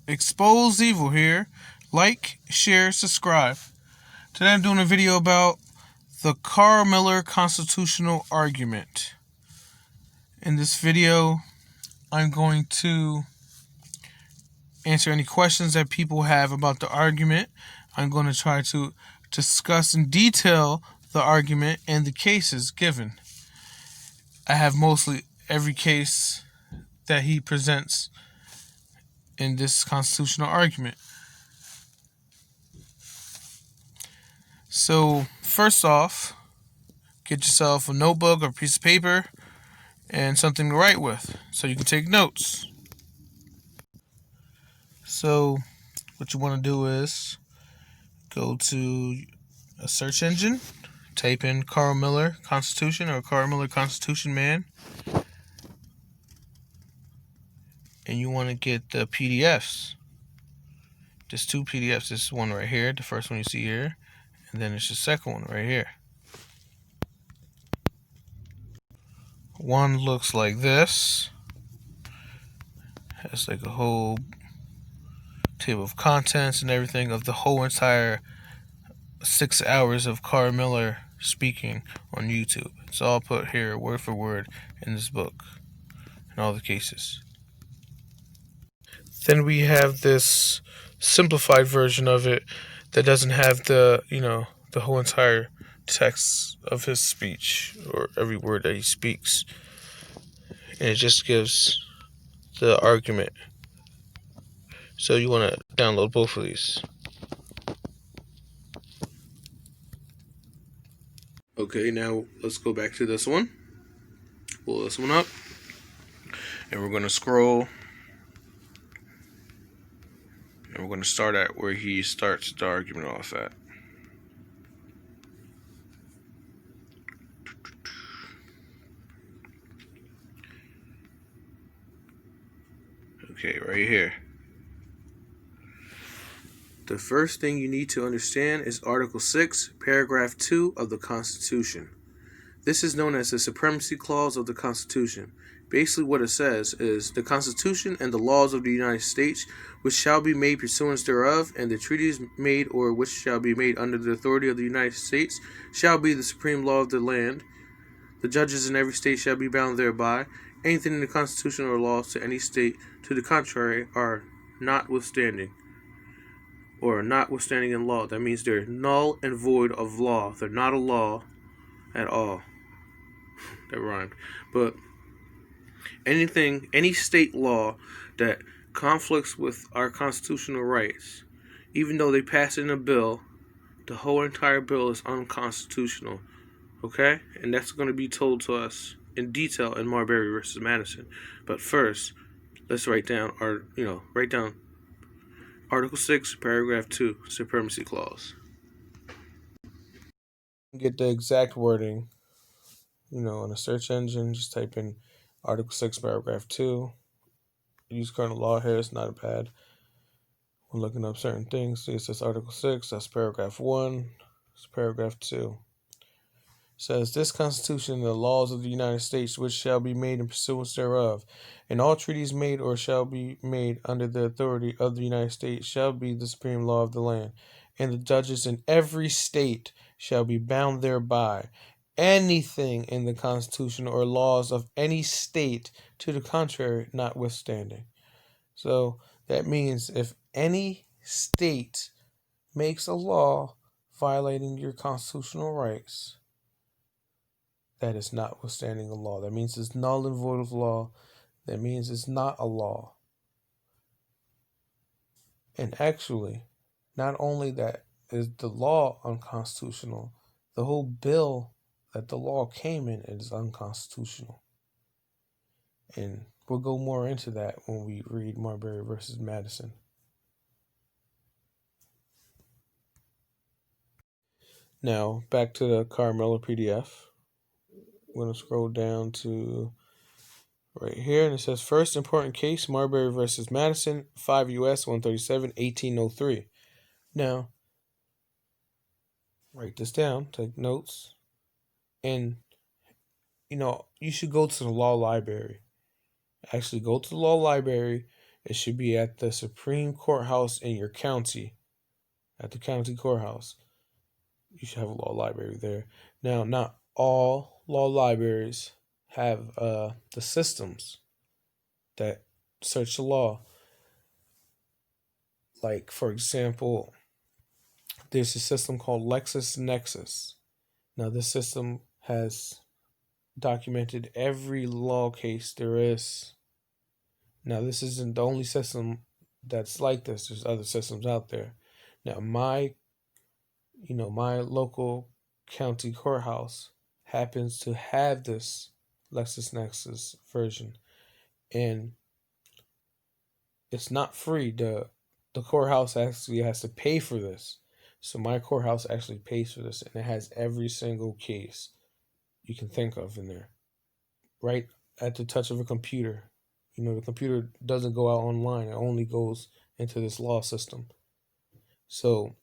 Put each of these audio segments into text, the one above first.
Expose Evil here. Like, share, subscribe. Today I'm doing a video about the Carl Miller constitutional argument. In this video, I'm going to answer any questions that people have about the argument. I'm going to try to discuss in detail the argument and the cases given. I have mostly every case that he presents in this constitutional argument. So, first off, get yourself a notebook or a piece of paper and something to write with so you can take notes. So, what you want to do is go to a search engine, type in Carl Miller Constitution or Carl Miller Constitution Man, and you want to get the PDFs. Just two PDFs. This one right here, the first one you see here, and then it's the second one right here. One looks like this. Has like a whole table of contents and everything of the whole entire 6 hours of Carl Miller speaking on YouTube. It's all put here word for word in this book in all the cases. Then we have this simplified version of it that doesn't have the whole entire text of his speech or every word that he speaks, and it just gives the argument. So you want to download both of these. Okay, now let's go back to this one. Pull this one up, and we're going to scroll, and we're going to start at where he starts the argument off at. Okay, right here. The first thing you need to understand is Article 6, Paragraph 2 of the Constitution. This is known as the Supremacy Clause of the Constitution. Basically what it says is, the Constitution and the laws of the United States, which shall be made pursuant thereof, and the treaties made or which shall be made under the authority of the United States, shall be the supreme law of the land. The judges in every state shall be bound thereby. Anything in the Constitution or laws to any state to the contrary are notwithstanding, or notwithstanding in law. That means they're null and void of law. They're not a law at all. That rhymed. But anything, any state law that conflicts with our constitutional rights, even though they pass in a bill, the whole entire bill is unconstitutional. Okay? And that's going to be told to us in detail in Marbury versus Madison. But first, let's write down Article 6, Paragraph 2, Supremacy Clause. Get the exact wording, in a search engine. Just type in Article 6, Paragraph 2. Use current law here. It's not bad. We're looking up certain things. See, it says Article 6. That's Paragraph 1. It's Paragraph 2. It says, this Constitution and the laws of the United States, which shall be made in pursuance thereof, and all treaties made or shall be made under the authority of the United States, shall be the supreme law of the land, and the judges in every state shall be bound thereby. Anything in the Constitution or laws of any state to the contrary notwithstanding. So that means if any state makes a law violating your constitutional rights, that is notwithstanding a law. That means it's null and void of law. That means it's not a law. And actually, not only that is the law unconstitutional, the whole bill that the law came in is unconstitutional. And we'll go more into that when we read Marbury versus Madison. Now, back to the Carl Miller PDF. I'm going to scroll down to right here, and it says, first important case, Marbury versus Madison, 5 U.S. 137, 1803. Now, write this down, take notes, and, you should go to the law library. Actually, go to the law library It should be at the Supreme Courthouse in your county, at the county courthouse. You should have a law library there. Now, not all law libraries have the systems that search the law. Like, for example, there's a system called LexisNexis. Now, this system has documented every law case there is. Now, this isn't the only system that's like this. There's other systems out there. Now, my local county courthouse happens to have this LexisNexis version, and it's not free. The courthouse actually has to pay for this. So my courthouse actually pays for this, and it has every single case you can think of in there, right at the touch of a computer. The computer doesn't go out online; it only goes into this law system. So,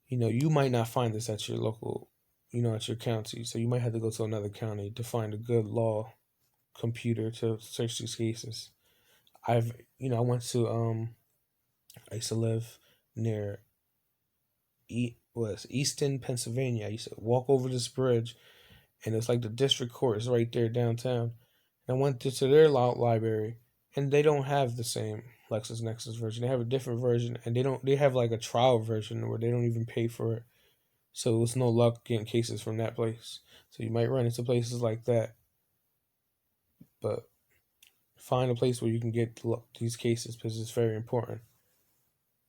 you might not find this at your local, at your county. So you might have to go to another county to find a good law computer to search these cases. I've, I went to, I used to live near was Easton, Pennsylvania. I used to walk over this bridge, and it's like the district court is right there downtown. And I went to their law library, and they don't have the same LexisNexis version. They have a different version, and they have like a trial version where they don't even pay for it. So it's no luck getting cases from that place. So you might run into places like that, but find a place where you can get these cases because it's very important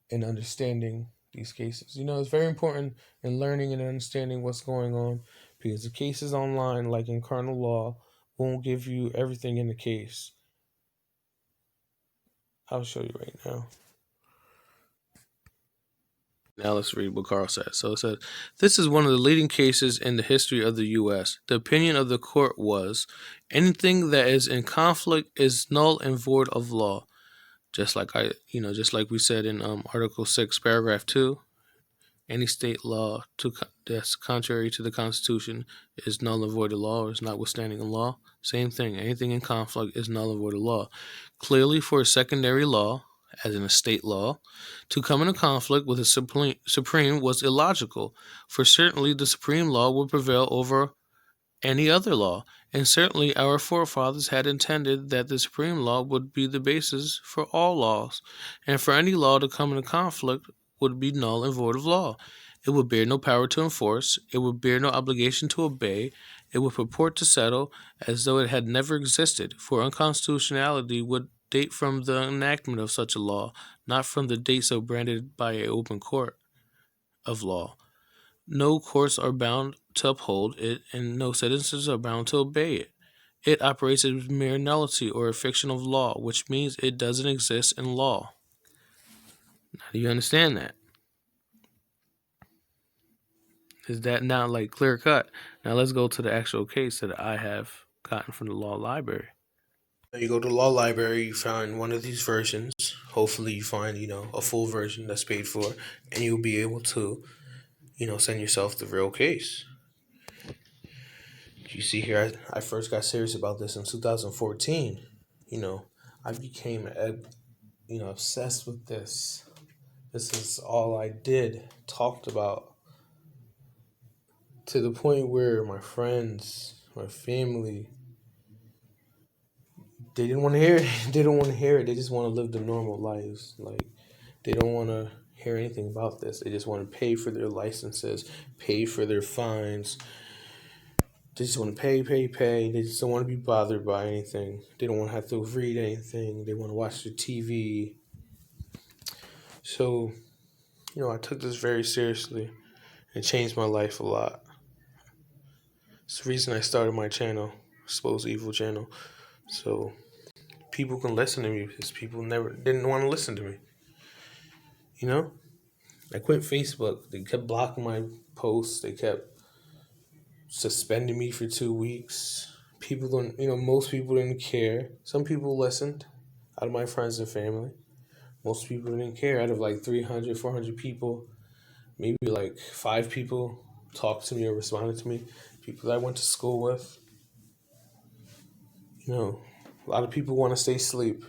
in understanding these cases. It's very important in learning and understanding what's going on because the cases online, like in criminal law, won't give you everything in the case. I'll show you right now. Now let's read what Carl says. So it says, this is one of the leading cases in the history of the U.S. The opinion of the court was, anything that is in conflict is null and void of law. Just like we said in Article 6, Paragraph 2, any state law that's contrary to the Constitution is null and void of law or is notwithstanding a law. Same thing. Anything in conflict is null and void of law. Clearly, for a secondary law, as in a state law, to come into conflict with a supreme was illogical, for certainly the supreme law would prevail over any other law, and certainly our forefathers had intended that the supreme law would be the basis for all laws, and for any law to come into conflict would be null and void of law. It would bear no power to enforce, it would bear no obligation to obey, it would purport to settle as though it had never existed, for unconstitutionality would date from the enactment of such a law, not from the date so branded by an open court of law. No courts are bound to uphold it, and no citizens are bound to obey it. It operates as mere nullity or a fiction of law, which means it doesn't exist in law. Now, do you understand that? Is that now like clear cut? Now let's go to the actual case that I have gotten from the law library. You go to the law library, you find one of these versions. Hopefully you find, a full version that's paid for, and you'll be able to, send yourself the real case. You see here, I first got serious about this in 2014. I became, obsessed with this. This is all I did, talked about, to the point where my friends, my family, they didn't want to hear it. They don't want to hear it. They just want to live the normal lives. Like, they don't want to hear anything about this. They just want to pay for their licenses, pay for their fines. They just want to pay. They just don't want to be bothered by anything. They don't want to have to read anything. They want to watch their TV. So, I took this very seriously and changed my life a lot. It's the reason I started my channel, Exposed Evil channel. So people can listen to me because people never didn't want to listen to me. I quit Facebook. They kept blocking my posts. They kept suspending me for 2 weeks. People don't, most people didn't care. Some people listened out of my friends and family. Most people didn't care. Out of like 300, 400 people, maybe like 5 people talked to me or responded to me. People that I went to school with. A lot of people want to stay asleep.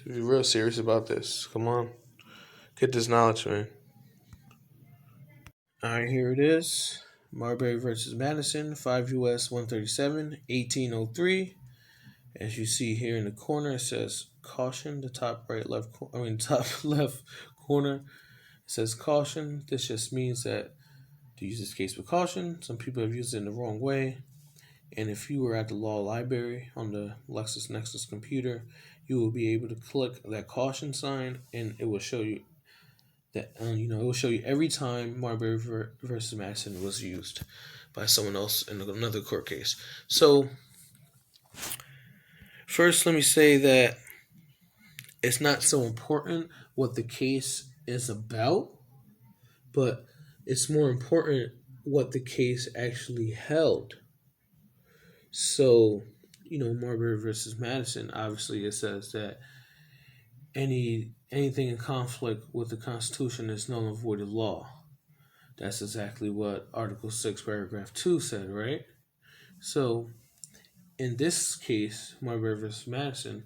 So be real serious about this. Come on. Get this knowledge, man. Alright, here it is. Marbury versus Madison, 5 US 137, 1803. As you see here in the corner, it says caution. The top right left, top left corner, it says caution. This just means that to use this case with caution. Some people have used it in the wrong way. And if you were at the law library on the LexisNexis computer, you will be able to click that caution sign, and it will show you that it will show you every time Marbury versus Madison was used by someone else in another court case. So first, let me say that it's not so important what the case is about, but it's more important what the case actually held. So, Marbury versus Madison, obviously it says that anything in conflict with the Constitution is null and void of law. That's exactly what Article 6, Paragraph 2 said, right? So, in this case, Marbury versus Madison,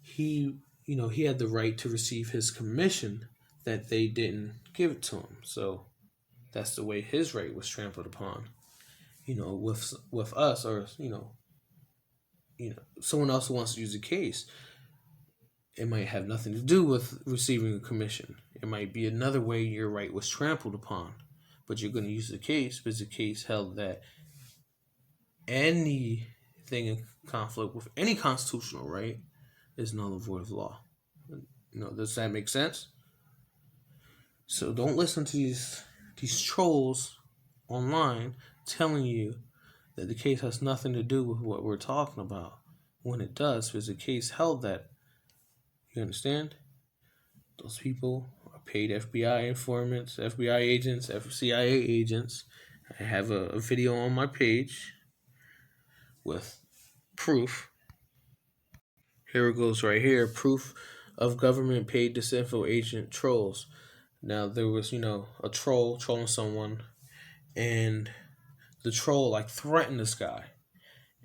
he had the right to receive his commission that they didn't give it to him. So, that's the way his right was trampled upon. With us, or someone else who wants to use a case, it might have nothing to do with receiving a commission. It might be another way your right was trampled upon, but you're going to use the case because the case held that anything in conflict with any constitutional right is null and void of law. Does that make sense? So don't listen to these trolls online telling you that the case has nothing to do with what we're talking about, when it does, because the case held that. You understand? Those people are paid FBI informants, FBI agents, CIA agents. I have a video on my page with proof. Here it goes right here. Proof of government paid disinfo agent trolls. Now, there was, a troll trolling someone, and the troll threatened this guy,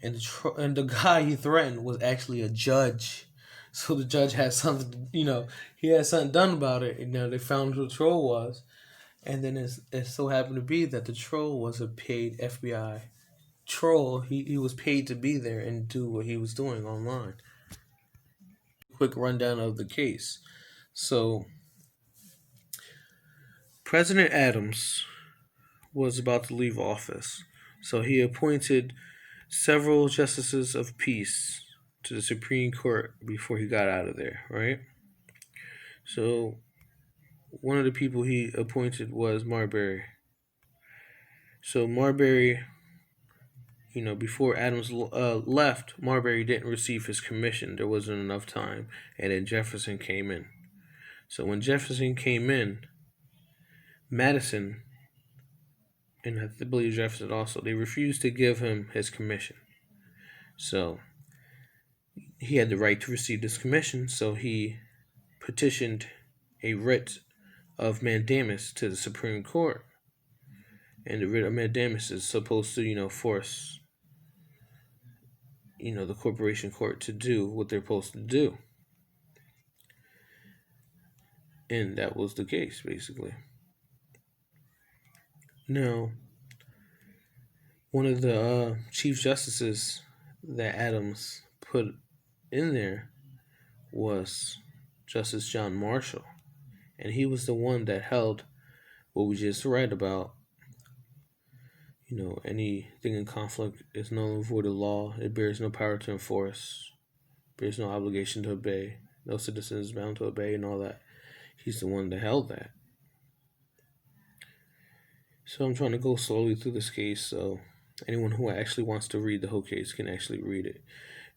and the guy he threatened was actually a judge. So the judge had something, he had something done about it. They found who the troll was, and then it so happened to be that the troll was a paid FBI troll. He was paid to be there and do what he was doing online. Quick rundown of the case. So President Adams was about to leave office, so he appointed several justices of peace to the Supreme Court before he got out of there, right? So one of the people he appointed was Marbury. So Marbury, before Adams left, Marbury didn't receive his commission. There wasn't enough time, and then Jefferson came in. So when Jefferson came in, Madison, and I believe Jefferson also, they refused to give him his commission. So he had the right to receive this commission, so he petitioned a writ of mandamus to the Supreme Court. And the writ of mandamus is supposed to, force, the corporation court to do what they're supposed to do. And that was the case, basically. Now, one of the chief justices that Adams put in there was Justice John Marshall. And he was the one that held what we just read about. Anything in conflict is null and void of law. It bears no power to enforce, bears no obligation to obey, no citizen is bound to obey, and all that. He's the one that held that. So I'm trying to go slowly through this case, so anyone who actually wants to read the whole case can actually read it.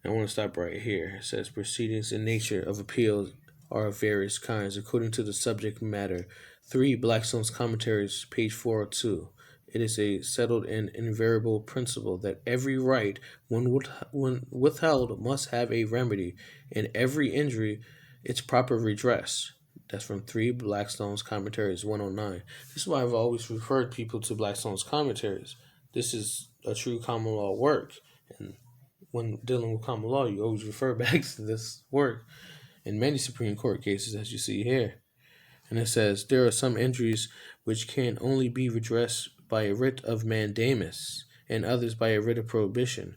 And I want to stop right here. It says, proceedings in nature of appeals are of various kinds, according to the subject matter. 3 Blackstone's Commentaries, page 402. It is a settled and invariable principle that every right, when withheld, must have a remedy, and every injury its proper redress. That's from 3 Blackstone's Commentaries, 109. This is why I've always referred people to Blackstone's Commentaries. This is a true common law work, and when dealing with common law, you always refer back to this work. in many Supreme Court cases, as you see here. And it says, there are some injuries which can only be redressed by a writ of mandamus, and others by a writ of prohibition.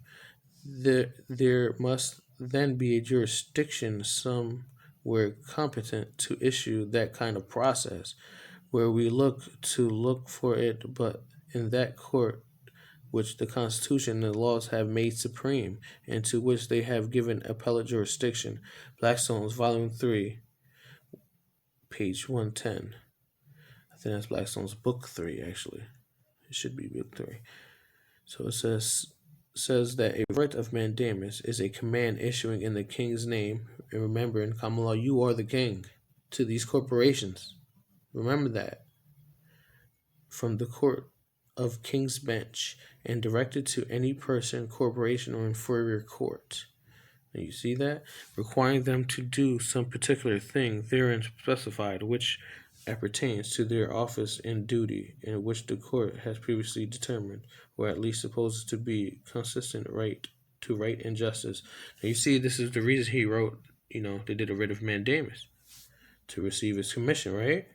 There must then be a jurisdiction somewhere competent to issue that kind of process, where we look for it, but in that court which the Constitution and the laws have made supreme, and to which they have given appellate jurisdiction. Blackstone's Volume 3, page 110. I think that's Blackstone's Book 3, actually. It should be Book 3. So it says that a writ of mandamus is a command issuing in the king's name. And remember, in common law, you are the king to these corporations. Remember that. From the court of King's Bench, and directed to any person, corporation, or inferior court. And you see that? Requiring them to do some particular thing therein specified, which appertains to their office and duty, and which the court has previously determined, or at least supposes to be consistent to right and justice. And you see, this is the reason he wrote, they did a writ of mandamus to receive his commission, right?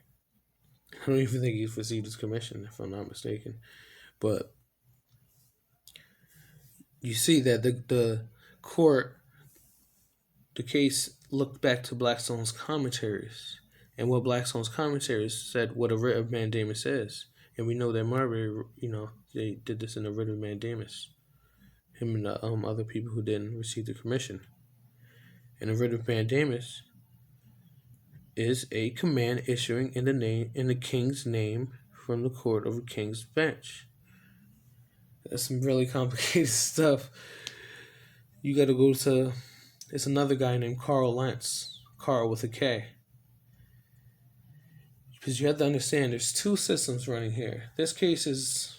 I don't even think he's received his commission, if I'm not mistaken. But you see that the court, the case looked back to Blackstone's commentaries, and what Blackstone's commentaries said what a writ of mandamus is. And we know that Marbury, they did this in a writ of mandamus. Him and the other people who didn't receive the commission. And a writ of mandamus is a command issuing in the king's name from the court of a king's bench. That's some really complicated stuff. You got to go to. It's another guy named Carl Lentz. Carl with a K. Because you have to understand, there's two systems running here. This case is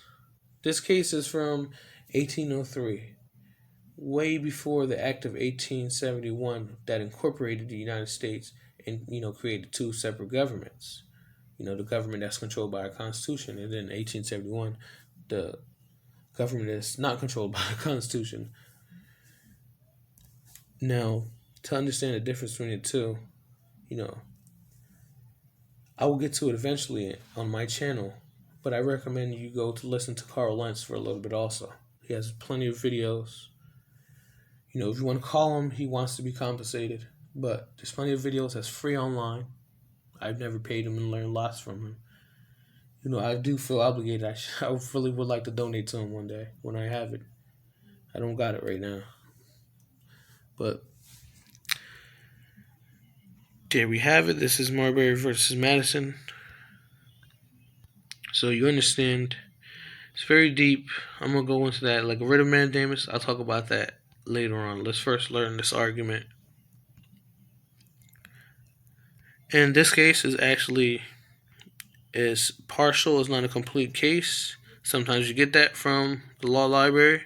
from 1803, way before the Act of 1871 that incorporated the United States and created two separate governments. The government that's controlled by a constitution, and then in 1871, the government that's not controlled by a constitution. Now, to understand the difference between the two, I will get to it eventually on my channel, but I recommend you go to listen to Carl Lentz for a little bit also. He has plenty of videos. If you want to call him, he wants to be compensated, but there's plenty of videos that's free online. I've never paid him and learned lots from him. I do feel obligated. I really would like to donate to him one day when I have it. I don't got it right now. But there we have it. This is Marbury versus Madison. So you understand, it's very deep. I'm going to go into that. Like a writ of mandamus, I'll talk about that later on. Let's first learn this argument. And this case is partial. It's not a complete case. Sometimes you get that from the law library.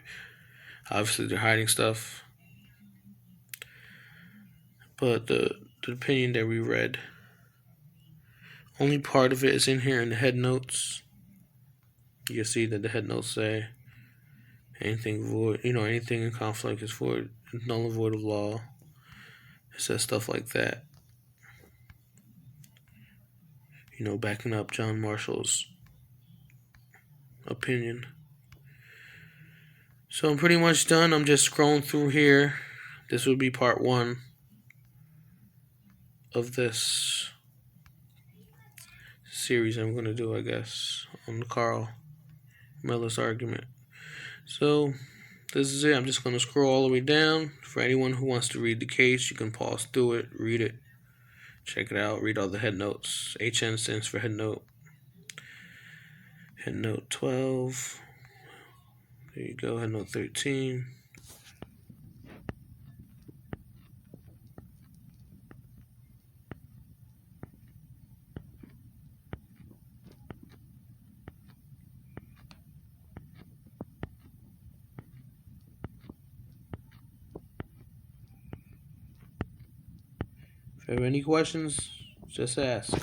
Obviously, they're hiding stuff. But the opinion that we read, only part of it is in here in the head notes. You'll see that the head notes say anything void, anything in conflict is void, null and void of law. It says stuff like that. Backing up John Marshall's opinion. So I'm pretty much done. I'm just scrolling through here. This would be part 1 of this series I'm going to do, I guess, on the Carl Miller's argument. So this is it. I'm just going to scroll all the way down. For anyone who wants to read the case, you can pause through it, read it, check it out, read all the head notes. HN stands for head note. Head note 12. There you go, head note 13. If you have any questions, just ask.